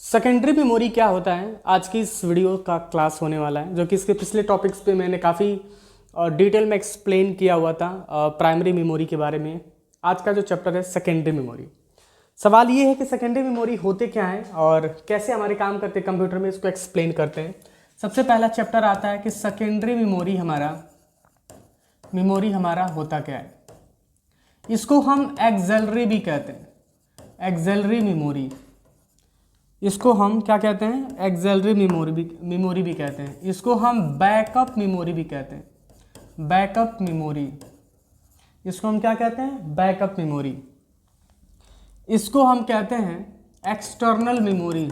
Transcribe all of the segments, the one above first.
Secondary memory क्या होता है, आज की इस वीडियो का क्लास होने वाला है, जो कि इसके पिछले टॉपिक्स पे मैंने काफ़ी डिटेल में एक्सप्लेन किया हुआ था प्राइमरी मेमोरी के बारे में। आज का जो चैप्टर है सेकेंडरी मेमोरी। सवाल ये है कि सेकेंडरी मेमोरी होते क्या हैं और कैसे हमारे काम करते हैं कंप्यूटर में, इसको एक्सप्लेन करते हैं। सबसे पहला चैप्टर आता है कि सेकेंडरी मेमोरी हमारा होता क्या है। इसको हम एक्सेलरी भी कहते हैं, एक्सेलरी मेमोरी। इसको हम क्या कहते हैं, एक्सेलरी मेमोरी भी कहते हैं। इसको हम बैकअप मेमोरी भी कहते हैं, बैकअप मेमोरी। इसको हम क्या कहते हैं, बैकअप मेमोरी। इसको हम कहते हैं एक्सटर्नल मेमोरी,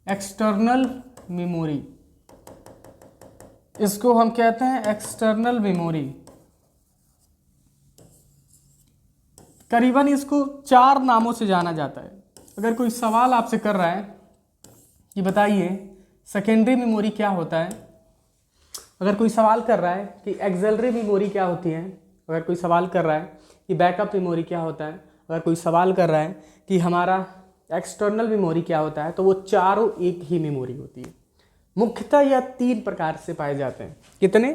एक्सटर्नल मेमोरी। इसको हम कहते हैं एक्सटर्नल मेमोरी। करीबन इसको 4 नामों से जाना जाता है। अगर कोई सवाल आपसे कर रहा है कि बताइए सेकेंडरी मेमोरी क्या होता है, अगर कोई सवाल कर रहा है कि एक्सेलरी मेमोरी क्या होती है, अगर कोई सवाल कर रहा है कि बैकअप मेमोरी क्या होता है, अगर कोई सवाल कर रहा है कि हमारा एक्सटर्नल मेमोरी क्या होता है, तो वो चारों एक ही मेमोरी होती है। मुख्यतः यह 3 प्रकार से पाए जाते हैं। कितने?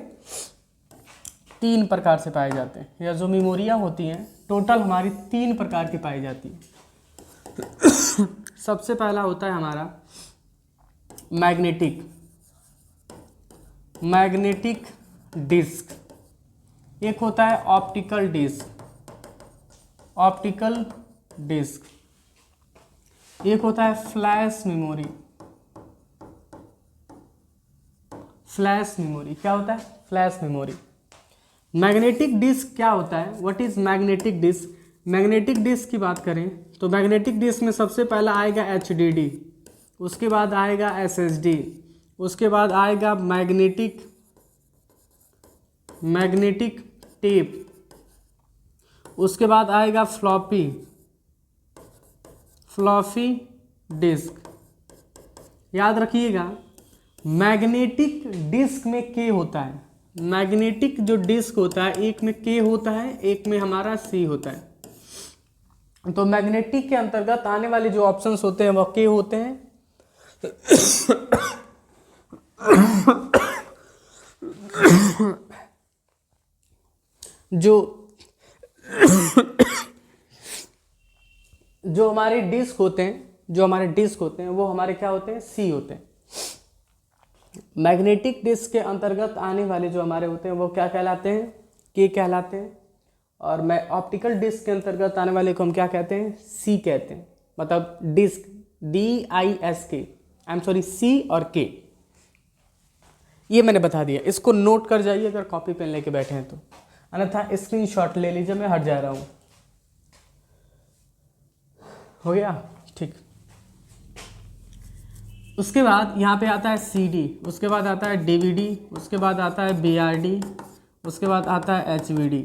3 प्रकार से पाए जाते हैं। यह जो मेमोरियाँ होती हैं टोटल हमारी 3 प्रकार की पाई जाती है। सबसे पहला होता है हमारा मैग्नेटिक डिस्क। एक होता है ऑप्टिकल डिस्क। एक होता है फ्लैश मेमोरी। क्या होता है? Flash memory. मैग्नेटिक डिस्क क्या होता है? What is magnetic disk? Magnetic disk की बात करें तो मैग्नेटिक डिस्क में सबसे पहला आएगा HDD, उसके बाद आएगा SSD, उसके बाद आएगा मैग्नेटिक टेप, उसके बाद आएगा फ्लॉपी डिस्क। याद रखिएगा मैग्नेटिक डिस्क में K होता है। मैग्नेटिक जो डिस्क होता है एक में K होता है, एक में हमारा C होता है। तो मैग्नेटिक के अंतर्गत आने वाले जो ऑप्शंस होते हैं वो K होते हैं। जो हमारे डिस्क होते हैं वो हमारे क्या होते हैं, C होते हैं। मैग्नेटिक डिस्क के अंतर्गत आने वाले जो हमारे होते हैं वो क्या कहलाते हैं, K कहलाते हैं। और मैं ऑप्टिकल डिस्क के अंतर्गत आने वाले को हम क्या कहते हैं, C कहते हैं। मतलब डिस्क DISK, C और K। ये मैंने बता दिया, इसको नोट कर जाइए अगर कॉपी पेन लेके बैठे हैं तो, अन्यथा स्क्रीनशॉट ले लीजिए, मैं हट जा रहा हूँ। हो गया? ठीक। उसके बाद यहाँ पे आता है CD, उसके बाद आता है DVD, उसके बाद आता है BRD, उसके बाद आता है HVD।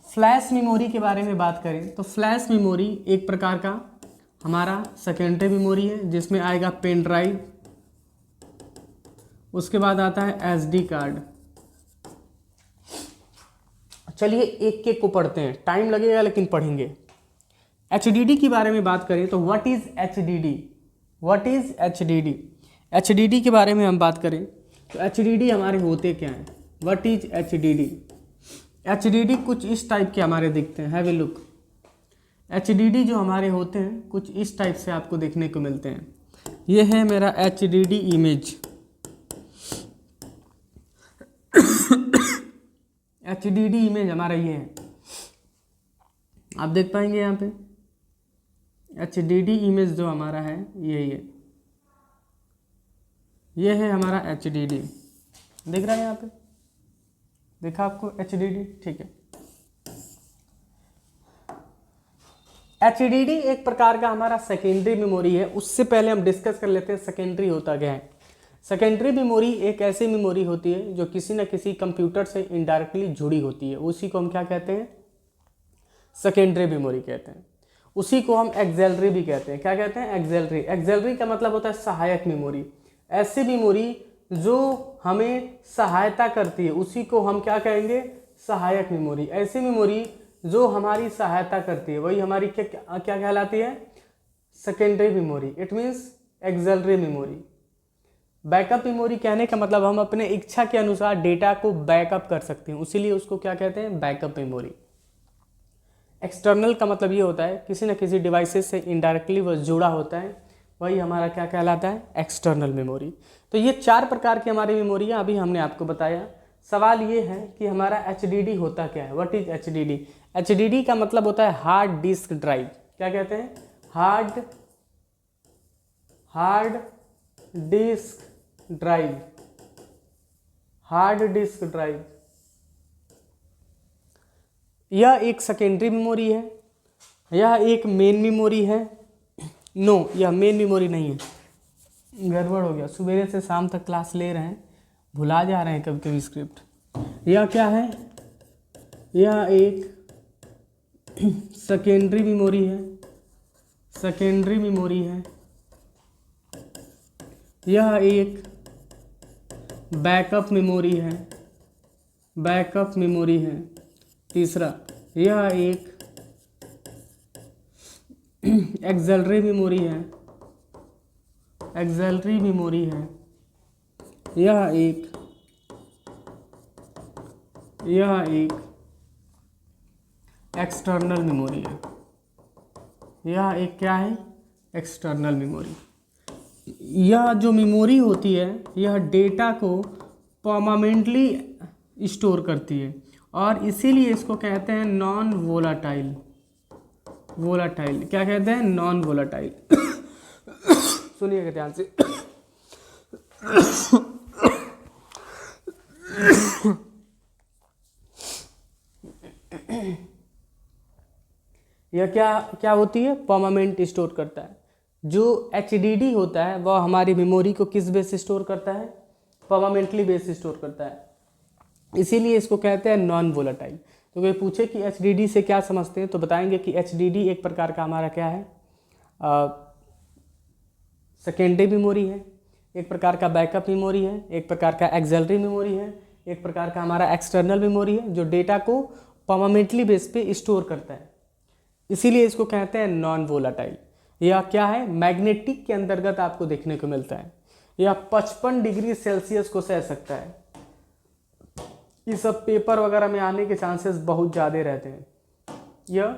फ्लैश मेमोरी के बारे में बात करें तो फ्लैश मेमोरी एक प्रकार का हमारा सेकेंडरी मेमोरी है, जिसमें आएगा पेन ड्राइव, उसके बाद आता है SD कार्ड। चलिए एक एक को पढ़ते हैं, टाइम लगेगा लेकिन पढ़ेंगे। HDD के बारे में बात करें तो व्हाट इज HDD? HDD के बारे में हम बात करें तो HDD हमारे होते क्या हैं, व्हाट इज HDD कुछ इस टाइप के हमारे दिखते हैं। Have a look. HDD जो हमारे होते हैं कुछ इस टाइप से आपको देखने को मिलते हैं। ये है मेरा HDD इमेज। HDD इमेज हमारा ये है, आप देख पाएंगे यहाँ पे HDD इमेज जो हमारा है ये है हमारा HDD। दिख रहा है यहाँ पे, देखा आपको HDD? ठीक है। HDD एक प्रकार का हमारा सेकेंडरी मेमोरी है। उससे पहले हम डिस्कस कर लेते हैं सेकेंडरी होता क्या है। सेकेंडरी मेमोरी एक ऐसी मेमोरी होती है जो किसी न किसी कंप्यूटर से इनडायरेक्टली जुड़ी होती है, उसी को हम क्या कहते हैं, सेकेंडरी मेमोरी कहते हैं। उसी को हम एक्सेलरी भी कहते हैं। क्या कहते हैं? एक्सेलरी का मतलब होता है सहायक मेमोरी। ऐसी मेमोरी जो हमें सहायता करती है उसी को हम क्या कहेंगे, सहायक मेमोरी। ऐसी मेमोरी जो हमारी सहायता करती है वही हमारी क्या कहलाती है, secondary memory, it means axillary memory. Backup memory कहने का मतलब हम अपने इच्छा के अनुसार डेटा को बैकअप कर सकते हैं, इसीलिए उसको क्या कहते हैं, बैकअप मेमोरी। एक्सटर्नल का मतलब ये होता है किसी न किसी डिवाइसेस से इनडायरेक्टली वह जुड़ा होता है, वही हमारा क्या कहलाता है, एक्सटर्नल मेमोरी। तो ये 4 प्रकार की हमारी मेमोरी अभी हमने आपको बताया। सवाल ये है कि हमारा HDD होता क्या है, व्हाट इज HDD। HDD का मतलब होता है हार्ड डिस्क ड्राइव। क्या कहते हैं, hard disk drive, hard disk drive. यह एक सेकेंडरी मेमोरी है, यह एक मेन मेमोरी है। नो, यह मेन मेमोरी नहीं है, गड़बड़ हो गया, सवेरे से शाम तक क्लास ले रहे हैं, भुला जा रहे हैं कभी कभी स्क्रिप्ट। यह क्या है, यह एक सेकेंडरी मेमोरी है, सेकेंडरी मेमोरी है। यह एक बैकअप मेमोरी है, बैकअप मेमोरी है। तीसरा, यह एक एक्सिलरी मेमोरी है, एक्सिलरी मेमोरी है। यह एक एक्सटर्नल मेमोरी है, यह एक क्या है, एक्सटर्नल मेमोरी। यह जो मेमोरी होती है यह डेटा को परमानेंटली स्टोर करती है और इसीलिए इसको कहते हैं नॉन वोलाटाइल। वोलाटाइल क्या कहते हैं, नॉन वोलाटाइल। सुनिएगा ध्यान से। यह क्या होती है, परमानेंट स्टोर करता है। जो HDD होता है वह हमारी मेमोरी को किस बेस स्टोर करता है, परमानेंटली बेस स्टोर करता है, इसीलिए इसको कहते हैं नॉन वोलाटाइल। तो कोई पूछे कि HDD से क्या समझते हैं तो बताएंगे कि HDD एक प्रकार का हमारा क्या है, सेकेंडरी मेमोरी है, एक प्रकार का बैकअप मेमोरी है, एक प्रकार का एक्सिलरी मेमोरी है, एक प्रकार का हमारा एक्सटर्नल मेमोरी है जो डेटा को परमानेंटली बेस पे स्टोर करता है, इसीलिए इसको कहते हैं नॉन वोलाटाइल। यह क्या है, मैग्नेटिक के अंतर्गत आपको देखने को मिलता है। यह 55 डिग्री सेल्सियस को सह सकता है। ये सब पेपर वगैरह में आने के चांसेस बहुत ज़्यादा रहते हैं। यह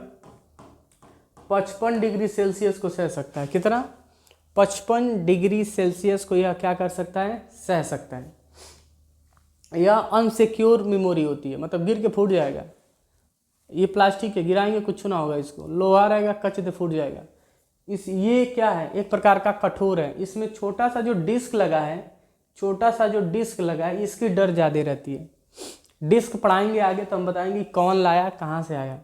55 डिग्री सेल्सियस को सह सकता है। कितना, 55 डिग्री सेल्सियस को यह क्या कर सकता है, सह सकता है। यह अनसिक्योर मेमोरी होती है, मतलब गिर के फूट जाएगा। ये प्लास्टिक है, गिराएंगे कुछ ना होगा, इसको लोहा रहेगा कच दे फूट जाएगा। ये क्या है, एक प्रकार का कठोर है। इसमें छोटा सा जो डिस्क लगा है, इसकी डर ज़्यादा रहती है। डिस्क पढ़ाएंगे आगे तो हम बताएंगे कौन लाया, कहाँ से आया।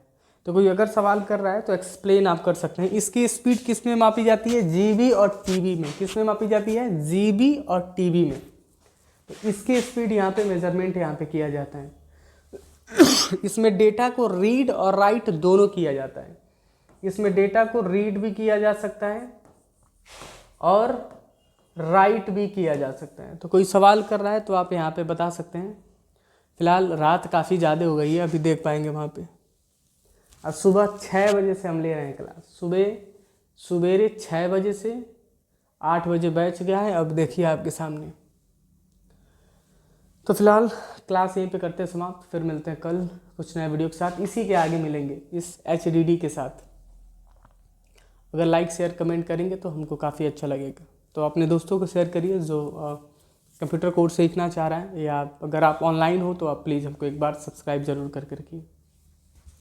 तो कोई अगर सवाल कर रहा है तो एक्सप्लेन आप कर सकते हैं। इसकी स्पीड किस में मापी जाती है, GB और TB में। किस में मापी जाती है, GB और TB में। तो इसकी स्पीड यहाँ पे मेजरमेंट यहाँ पे किया जाता है। इसमें डेटा को रीड और राइट दोनों किया जाता है। इसमें डेटा को रीड भी किया जा सकता है और राइट भी किया जा सकता है। तो कोई सवाल कर रहा है तो आप यहाँ पे बता सकते हैं। फिलहाल रात काफ़ी ज़्यादा हो गई है, अभी देख पाएंगे वहाँ पे। अब सुबह 6 बजे से हम ले रहे हैं क्लास, सवेरे 6 बजे से 8 बजे बैच गया है। अब देखिए आपके सामने। तो फिलहाल क्लास यहीं पे करते हैं समाप्त, फिर मिलते हैं कल कुछ नए वीडियो के साथ। इसी के आगे मिलेंगे इस HDD के साथ। अगर लाइक शेयर कमेंट करेंगे तो हमको काफ़ी अच्छा लगेगा। तो अपने दोस्तों को शेयर करिए जो कंप्यूटर कोर्स सीखना चाह रहा है, या अगर आप ऑनलाइन हो तो आप प्लीज़ हमको एक बार सब्सक्राइब ज़रूर करके रखिए।